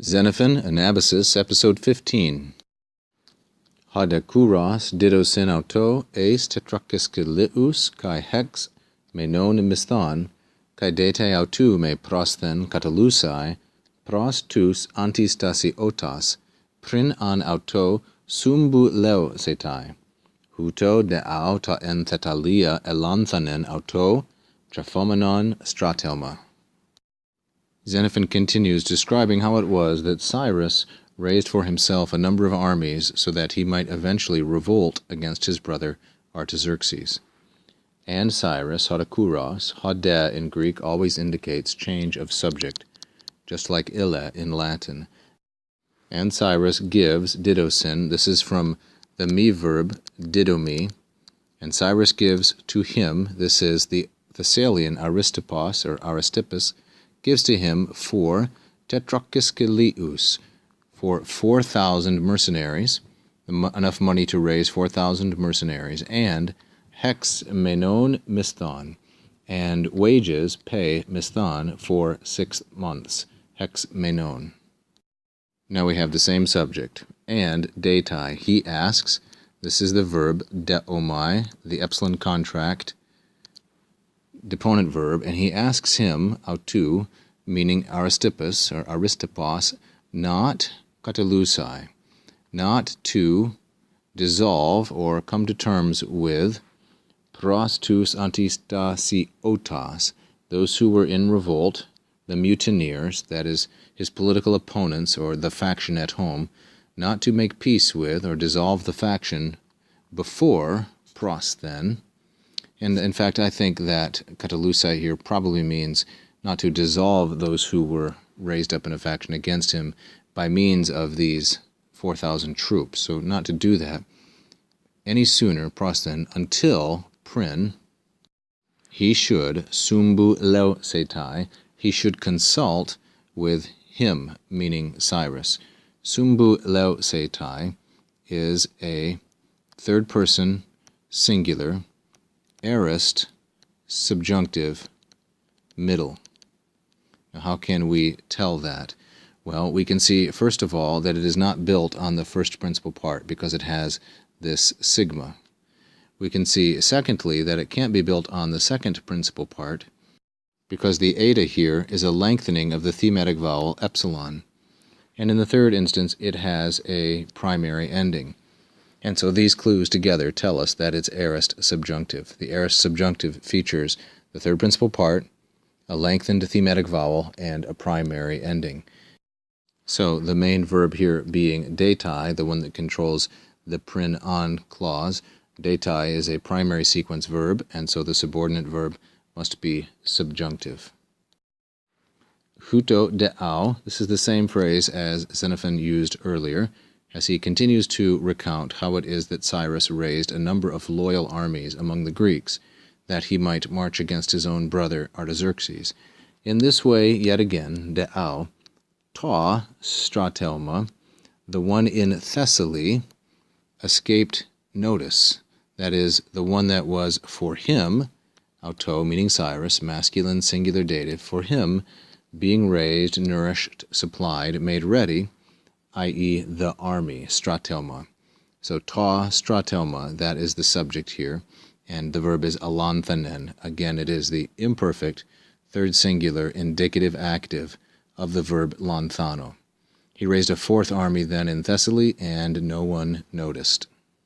Xenophon Anabasis, Episode 15. Hadekuros didosin auto eis tetrakiskeleus kai hex me non misthon kai dete autou me prosthen katalusai pros tous antistasi otas prin an auto sumbu leo setai huto de auta en thetalia elanthanen auto traphomenon stratelma. Xenophon continues describing how it was that Cyrus raised for himself a number of armies so that he might eventually revolt against his brother Artaxerxes. And Cyrus, Hadekuros, hode in Greek always indicates change of subject, just like ille in Latin. And Cyrus gives didosin, this is from the me verb didomi, and Cyrus gives to him, this is the Thessalian Aristippos or Aristippus, gives to him for tetrakiskeleus, for 4,000 mercenaries, enough money to raise 4,000 mercenaries, and hex menon misthon, and wages, pay, misthon, for 6 months, hex menon. Now we have the same subject, and detai, he asks, this is the verb deomai, the epsilon contract, deponent verb, and he asks him, autou, meaning Aristippus or Aristippos, not katalusai, not to dissolve or come to terms with pros tous antistasi otas, those who were in revolt, the mutineers, that is, his political opponents or the faction at home, not to make peace with or dissolve the faction before pros then. And in fact, I think that katalusai here probably means not to dissolve those who were raised up in a faction against him by means of these 4,000 troops. So not to do that any sooner, pros then, until prin, he should, sumbu leo setai, he should consult with him, meaning Cyrus. Sumbu leo setai is a third person singular, aorist, subjunctive, middle. Now, how can we tell that? Well, we can see, first of all, that it is not built on the first principal part because it has this sigma. We can see, secondly, that it can't be built on the second principal part because the eta here is a lengthening of the thematic vowel epsilon. And in the third instance, it has a primary ending. And so these clues together tell us that it's aorist subjunctive. The aorist subjunctive features the third principal part, a lengthened thematic vowel, and a primary ending. So the main verb here being detai, the one that controls the prin on clause. Detai is a primary sequence verb, and so the subordinate verb must be subjunctive. Huto deau, this is the same phrase as Xenophon used earlier, as he continues to recount how it is that Cyrus raised a number of loyal armies among the Greeks, that he might march against his own brother Artaxerxes. In this way, yet again, deau, ta stratelma, the one in Thessaly, escaped notice, that is, the one that was for him, auto, meaning Cyrus, masculine singular dative, for him, being raised, nourished, supplied, made ready, i.e. the army, stratelma. So ta stratelma, that is the subject here, and the verb is elanthanen. Again, it is the imperfect, third singular, indicative active of the verb lanthano. He raised a fourth army then in Thessaly, and no one noticed.